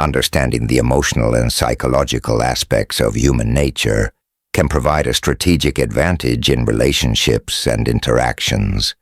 Understanding the emotional and psychological aspects of human nature can provide a strategic advantage in relationships and interactions.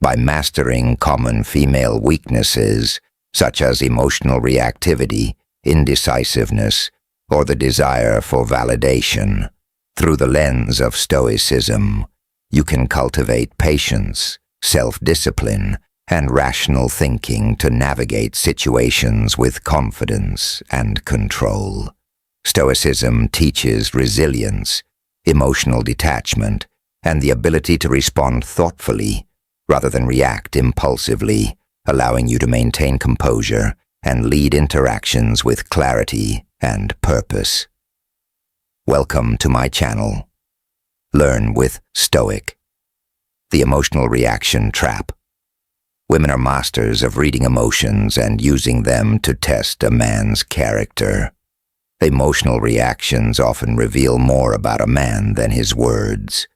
By mastering common female weaknesses, such as emotional reactivity, indecisiveness, or the desire for validation, through the lens of Stoicism, you can cultivate patience, self-discipline, and rational thinking to navigate situations with confidence and control. Stoicism teaches resilience, emotional detachment, and the ability to respond thoughtfully rather than react impulsively, allowing you to maintain composure and lead interactions with clarity and purpose. Welcome to my channel. Learn with Stoic. The emotional reaction trap. Women are masters of reading emotions and using them to test a man's character. Emotional reactions often reveal more about a man than his words,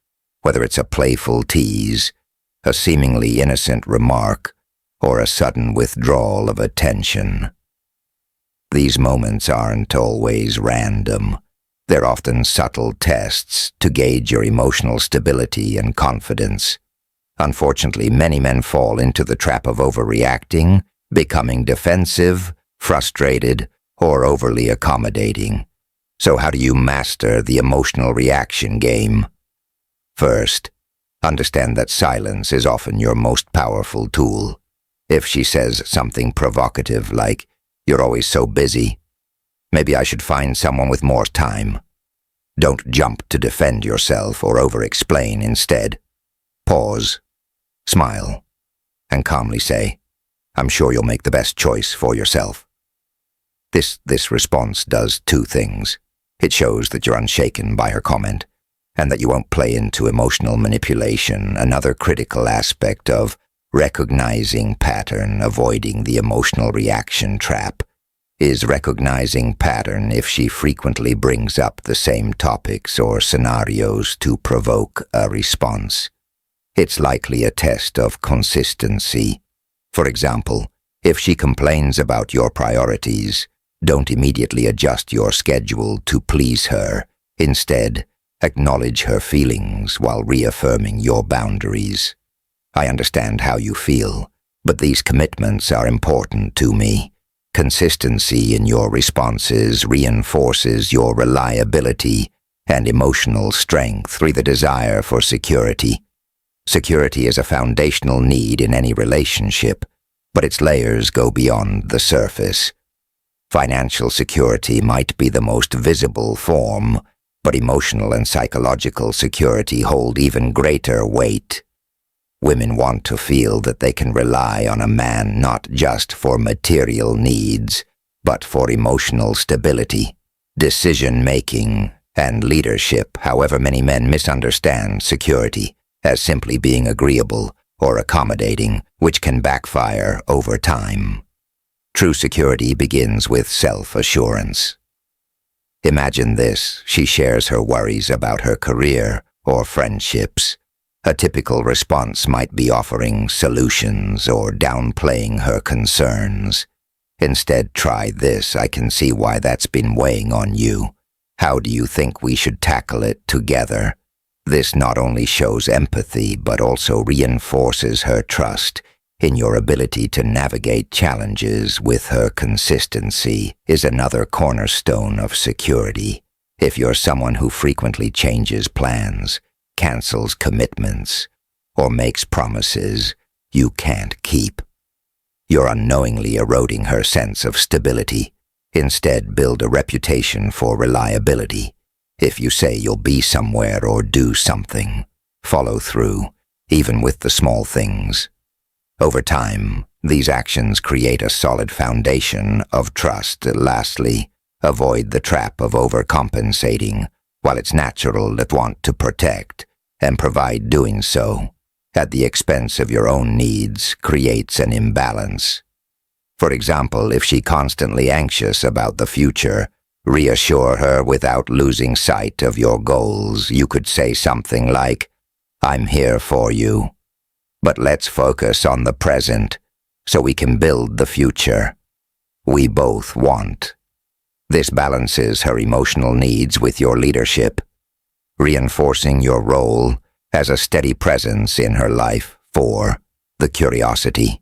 whether it's a playful tease, a seemingly innocent remark, or a sudden withdrawal of attention. These moments aren't always random. They're often subtle tests to gauge your emotional stability and confidence. Unfortunately, many men fall into the trap of overreacting, becoming defensive, frustrated, or overly accommodating. So how do you master the emotional reaction game? First, understand that silence is often your most powerful tool. If she says something provocative like, "You're always so busy. Maybe I should find someone with more time." Don't jump to defend yourself or over-explain. Instead, pause, smile, and calmly say, "I'm sure you'll make the best choice for yourself." This response does two things. It shows that you're unshaken by her comment, and that you won't play into emotional manipulation. Another critical aspect of recognizing pattern, avoiding the emotional reaction trap, is recognizing pattern if she frequently brings up the same topics or scenarios to provoke a response. It's likely a test of consistency. For example, if she complains about your priorities, don't immediately adjust your schedule to please her. Instead, acknowledge her feelings while reaffirming your boundaries. "I understand how you feel, but these commitments are important to me." Consistency in your responses reinforces your reliability and emotional strength through the desire for security. Security is a foundational need in any relationship, but its layers go beyond the surface. Financial security might be the most visible form, but emotional and psychological security hold even greater weight. Women want to feel that they can rely on a man not just for material needs, but for emotional stability, decision-making, and leadership. However, many men misunderstand security as simply being agreeable or accommodating, which can backfire over time. True security begins with self-assurance. Imagine this: she shares her worries about her career or friendships. A typical response might be offering solutions or downplaying her concerns. Instead, try this: "I can see why that's been weighing on you. How do you think we should tackle it together?" This not only shows empathy, but also reinforces her trust in your ability to navigate challenges. With her, consistency is another cornerstone of security. If you're someone who frequently changes plans, cancels commitments, or makes promises you can't keep, you're unknowingly eroding her sense of stability. Instead, build a reputation for reliability. If you say you'll be somewhere or do something, follow through, even with the small things. Over time, these actions create a solid foundation of trust. Lastly, avoid the trap of overcompensating. While it's natural to want to protect and provide, doing so at the expense of your own needs creates an imbalance. For example, if she's constantly anxious about the future, reassure her without losing sight of your goals. You could say something like, "I'm here for you, but let's focus on the present so we can build the future." we both want. This balances her emotional needs with your leadership, reinforcing your role as a steady presence in her life. 4. The curiosity.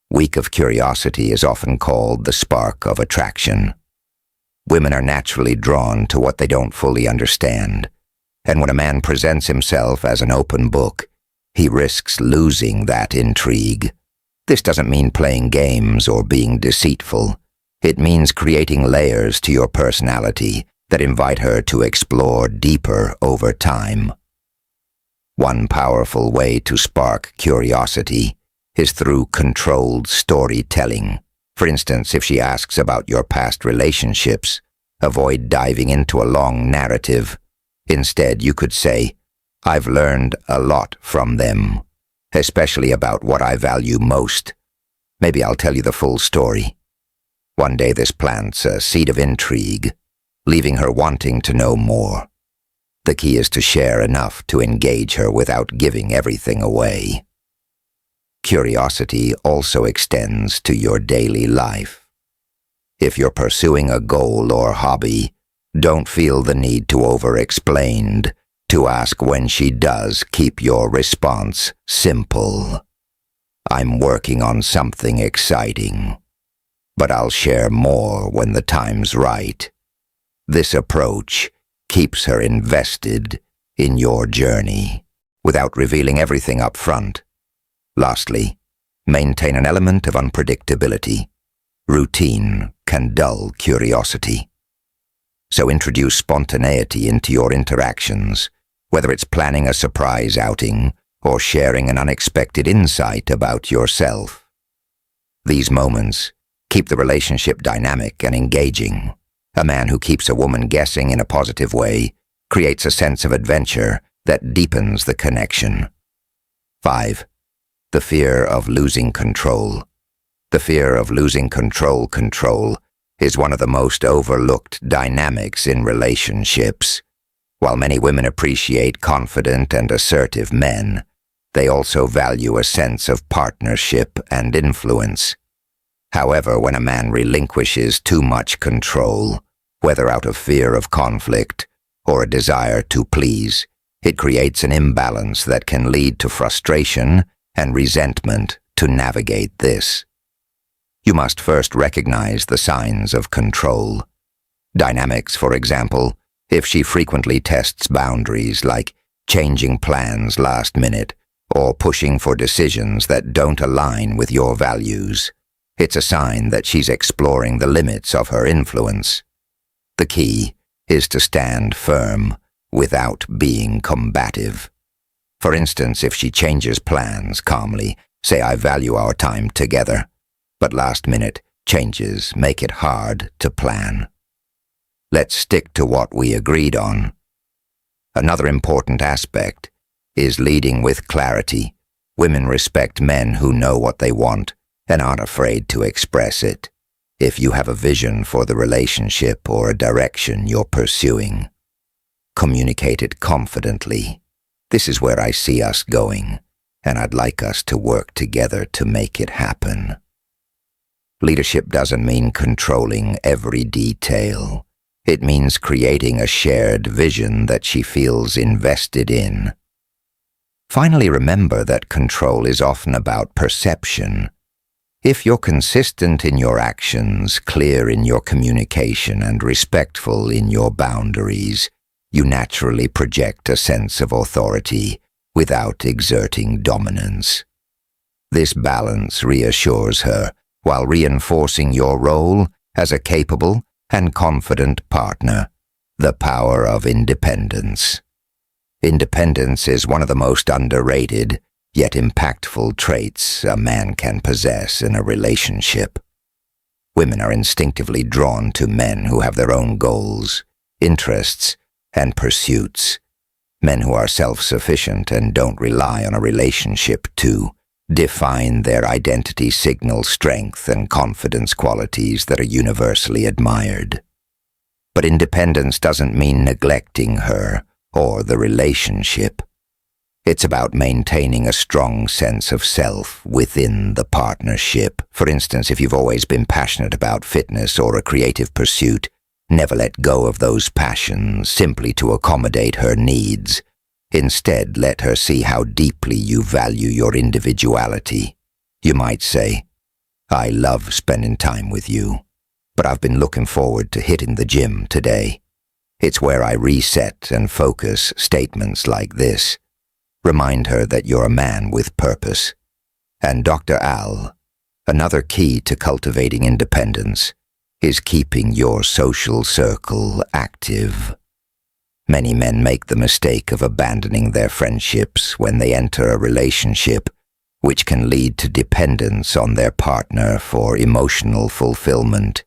Weak of curiosity is often called the spark of attraction. Women are naturally drawn to what they don't fully understand, and when a man presents himself as an open book, he risks losing that intrigue. This doesn't mean playing games or being deceitful. It means creating layers to your personality that invite her to explore deeper over time. One powerful way to spark curiosity is through controlled storytelling. For instance, if she asks about your past relationships, avoid diving into a long narrative. Instead, you could say, "I've learned a lot from them, especially about what I value most. Maybe I'll tell you the full story." One day this plants a seed of intrigue, leaving her wanting to know more. The key is to share enough to engage her without giving everything away. Curiosity also extends to your daily life. If you're pursuing a goal or hobby, don't feel the need to over-explain. To ask when she does, keep your response simple. "I'm working on something exciting, but I'll share more when the time's right." This approach keeps her invested in your journey without revealing everything up front. Lastly, maintain an element of unpredictability. Routine can dull curiosity. So introduce spontaneity into your interactions, whether it's planning a surprise outing or sharing an unexpected insight about yourself. These moments keep the relationship dynamic and engaging. A man who keeps a woman guessing in a positive way creates a sense of adventure that deepens the connection. 5. The fear of losing control. The fear of losing control is one of the most overlooked dynamics in relationships. While many women appreciate confident and assertive men, they also value a sense of partnership and influence. However, when a man relinquishes too much control, whether out of fear of conflict or a desire to please, it creates an imbalance that can lead to frustration and resentment. To navigate this, you must first recognize the signs of control. Dynamics, for example, if she frequently tests boundaries like changing plans last minute or pushing for decisions that don't align with your values, it's a sign that she's exploring the limits of her influence. The key is to stand firm without being combative. For instance, if she changes plans calmly, say, "I value our time together," but last-minute changes make it hard to plan. Let's stick to what we agreed on. Another important aspect is leading with clarity. Women respect men who know what they want and aren't afraid to express it. If you have a vision for the relationship or a direction you're pursuing, communicate it confidently. "This is where I see us going, and I'd like us to work together to make it happen." Leadership doesn't mean controlling every detail. It means creating a shared vision that she feels invested in. Finally, remember that control is often about perception. If you're consistent in your actions, clear in your communication, and respectful in your boundaries, you naturally project a sense of authority without exerting dominance. This balance reassures her while reinforcing your role as a capable and confident partner. The power of independence. Independence is one of the most underrated yet impactful traits a man can possess in a relationship. Women are instinctively drawn to men who have their own goals, interests, and pursuits. Men who are self-sufficient and don't rely on a relationship to define their identity signal strength and confidence qualities that are universally admired. But independence doesn't mean neglecting her or the relationship. It's about maintaining a strong sense of self within the partnership. For instance, if you've always been passionate about fitness or a creative pursuit, never let go of those passions simply to accommodate her needs. Instead, let her see how deeply you value your individuality. You might say, "I love spending time with you, but I've been looking forward to hitting the gym today." It's where I reset and focus statements like this. Remind her that you're a man with purpose. And Dr. Al, another key to cultivating independence is keeping your social circle active. Many men make the mistake of abandoning their friendships when they enter a relationship, which can lead to dependence on their partner for emotional fulfillment.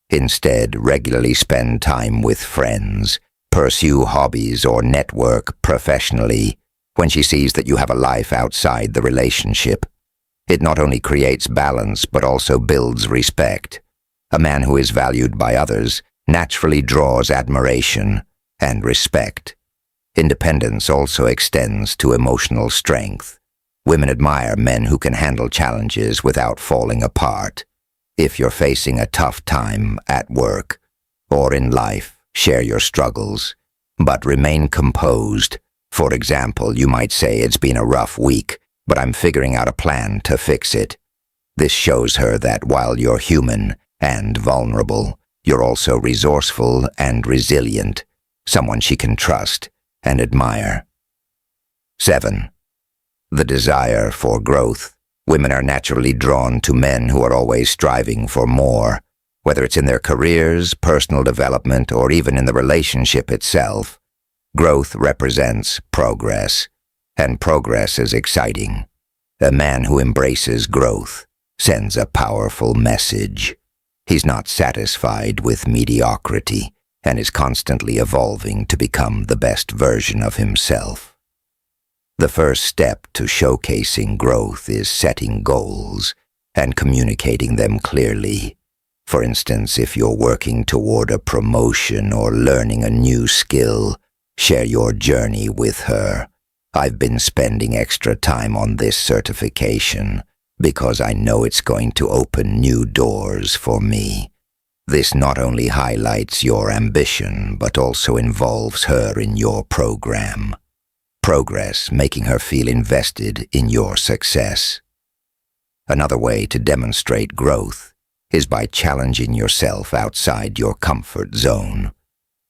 Instead, regularly spend time with friends, pursue hobbies, or network professionally when she sees that you have a life outside the relationship. It not only creates balance but also builds respect. A man who is valued by others naturally draws admiration and respect. Independence also extends to emotional strength. Women admire men who can handle challenges without falling apart. If you're facing a tough time at work or in life, share your struggles, but remain composed. For example, you might say, "It's been a rough week, but I'm figuring out a plan to fix it." This shows her that while you're human and vulnerable, you're also resourceful and resilient, someone she can trust and admire. 7. The desire for growth. Women are naturally drawn to men who are always striving for more, whether it's in their careers, personal development, or even in the relationship itself. Growth represents progress, and progress is exciting. A man who embraces growth sends a powerful message. He's not satisfied with mediocrity and is constantly evolving to become the best version of himself. The first step to showcasing growth is setting goals and communicating them clearly. For instance, if you're working toward a promotion or learning a new skill, share your journey with her. "I've been spending extra time on this certification because I know it's going to open new doors for me." This not only highlights your ambition, but also involves her in your program. Progress, making her feel invested in your success. Another way to demonstrate growth is by challenging yourself outside your comfort zone.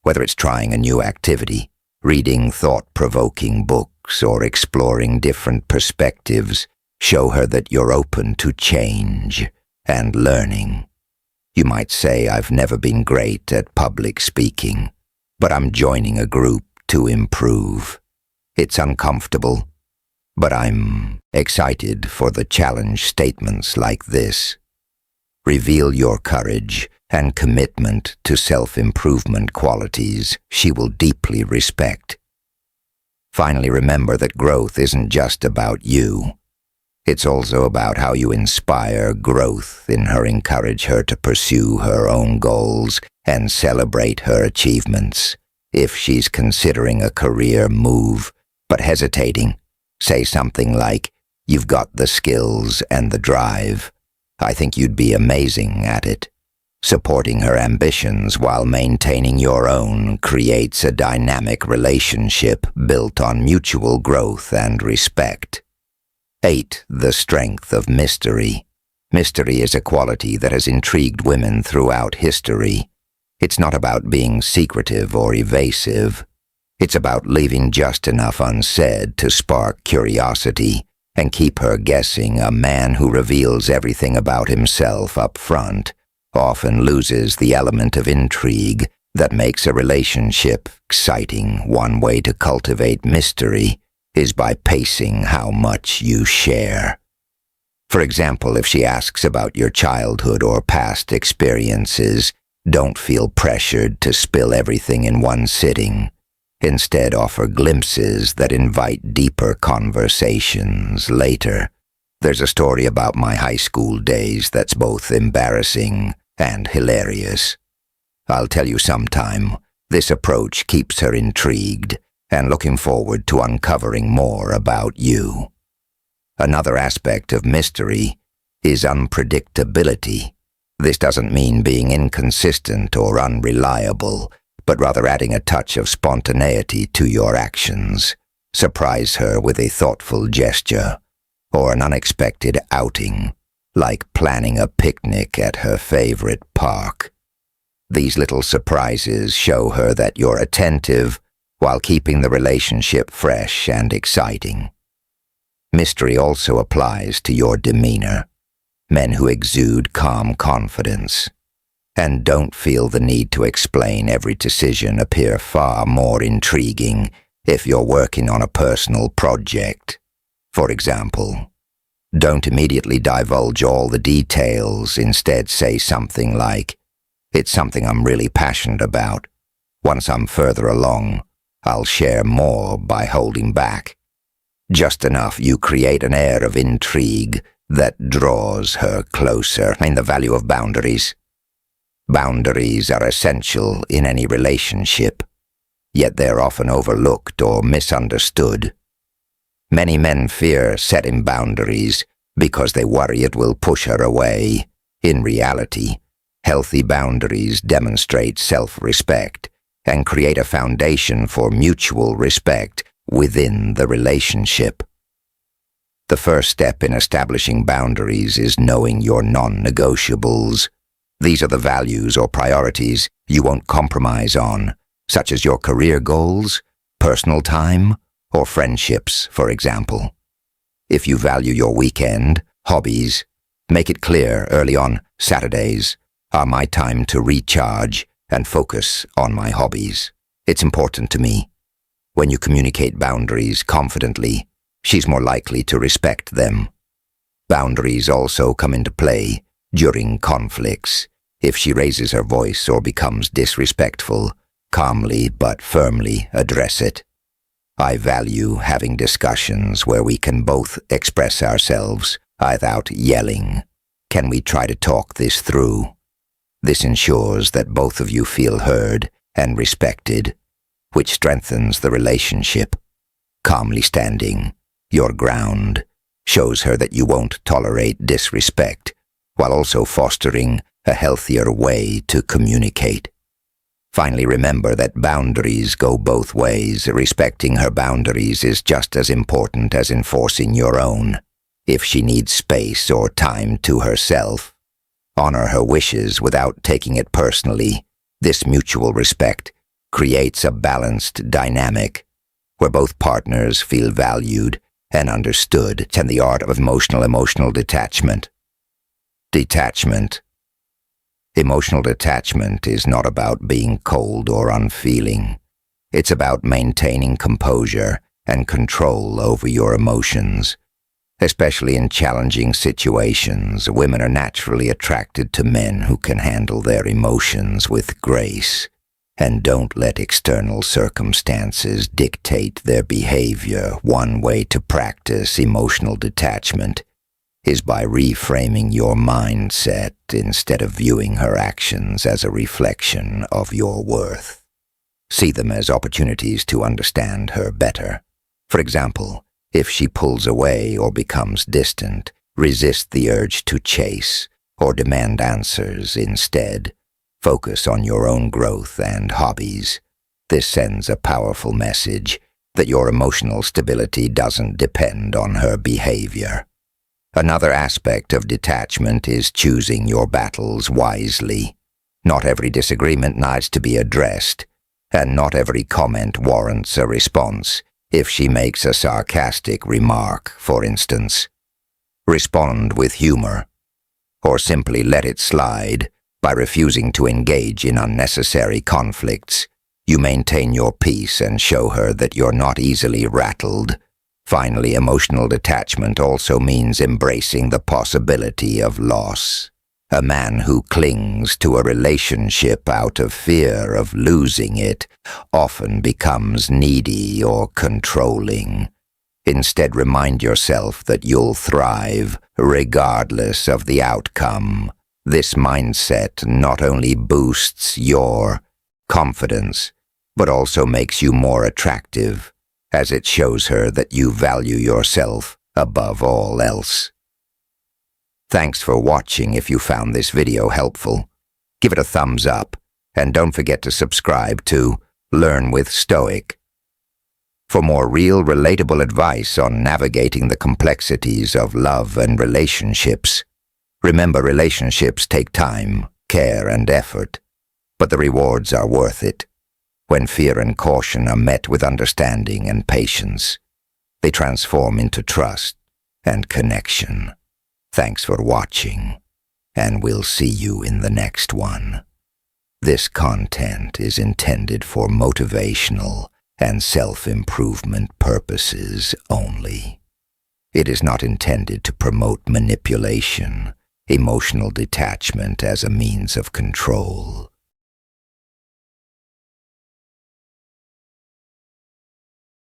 Whether it's trying a new activity, reading thought-provoking books, or exploring different perspectives, show her that you're open to change and learning. You might say, "I've never been great at public speaking, but I'm joining a group to improve. It's uncomfortable, but I'm excited for the challenge." Statements like this reveal your courage and commitment to self-improvement qualities she will deeply respect. Finally, remember that growth isn't just about you. It's also about how you inspire growth in her. Encourage her to pursue her own goals and celebrate her achievements. If she's considering a career move but hesitating, say something like, "You've got the skills and the drive. I think you'd be amazing at it." Supporting her ambitions while maintaining your own creates a dynamic relationship built on mutual growth and respect. 8. The strength of mystery. Mystery is a quality that has intrigued women throughout history. It's not about being secretive or evasive. It's about leaving just enough unsaid to spark curiosity and keep her guessing. A man who reveals everything about himself up front often loses the element of intrigue that makes a relationship exciting. One way to cultivate mystery is by pacing how much you share. For example, if she asks about your childhood or past experiences, don't feel pressured to spill everything in one sitting. Instead, offer glimpses that invite deeper conversations later. There's a story about my high school days that's both embarrassing and hilarious. I'll tell you sometime. This approach keeps her intrigued and looking forward to uncovering more about you. Another aspect of mystery is unpredictability. This doesn't mean being inconsistent or unreliable, but rather adding a touch of spontaneity to your actions. Surprise her with a thoughtful gesture or an unexpected outing, like planning a picnic at her favorite park. These little surprises show her that you're attentive while keeping the relationship fresh and exciting. Mystery also applies to your demeanor. Men who exude calm confidence and don't feel the need to explain every decision appear far more intriguing if you're working on a personal project. For example, don't immediately divulge all the details. Instead, say something like, "It's something I'm really passionate about. Once I'm further along, I'll share more," by holding back. Just enough you create an air of intrigue that draws her closer. The value of boundaries. Boundaries are essential in any relationship, yet they're often overlooked or misunderstood. Many men fear setting boundaries because they worry it will push her away. In reality, healthy boundaries demonstrate self-respect and create a foundation for mutual respect within the relationship. The first step in establishing boundaries is knowing your non-negotiables. These are the values or priorities you won't compromise on, such as your career goals, personal time, or friendships, for example. If you value your weekend, hobbies, make it clear early on: Saturdays are my time to recharge and focus on my hobbies. It's important to me. When you communicate boundaries confidently, she's more likely to respect them. Boundaries also come into play during conflicts. If she raises her voice or becomes disrespectful, calmly but firmly address it. I value having discussions where we can both express ourselves without yelling. Can we try to talk this through? This ensures that both of you feel heard and respected, which strengthens the relationship. Calmly standing your ground shows her that you won't tolerate disrespect, while also fostering a healthier way to communicate. Finally, remember that boundaries go both ways. Respecting her boundaries is just as important as enforcing your own. If she needs space or time to herself, honor her wishes without taking it personally. This mutual respect creates a balanced dynamic where both partners feel valued and understood. And the art of emotional detachment. Emotional detachment is not about being cold or unfeeling. It's about maintaining composure and control over your emotions. Especially in challenging situations, women are naturally attracted to men who can handle their emotions with grace and don't let external circumstances dictate their behavior. One way to practice emotional detachment is by reframing your mindset instead of viewing her actions as a reflection of your worth. See them as opportunities to understand her better. For example, if she pulls away or becomes distant, resist the urge to chase or demand answers. Instead, focus on your own growth and hobbies. This sends a powerful message that your emotional stability doesn't depend on her behavior. Another aspect of detachment is choosing your battles wisely. Not every disagreement needs to be addressed, and not every comment warrants a response. If she makes a sarcastic remark, for instance, respond with humor, or simply let it slide by refusing to engage in unnecessary conflicts. You maintain your peace and show her that you're not easily rattled. Finally, emotional detachment also means embracing the possibility of loss. A man who clings to a relationship out of fear of losing it often becomes needy or controlling. Instead, remind yourself that you'll thrive regardless of the outcome. This mindset not only boosts your confidence, but also makes you more attractive, as it shows her that you value yourself above all else. Thanks for watching. If you found this video helpful, give it a thumbs up, and don't forget to subscribe to Learn with Stoic. For more real, relatable advice on navigating the complexities of love and relationships, remember, relationships take time, care, and effort, but the rewards are worth it. When fear and caution are met with understanding and patience, they transform into trust and connection. Thanks for watching, and we'll see you in the next one. This content is intended for motivational and self-improvement purposes only. It is not intended to promote manipulation, emotional detachment as a means of control,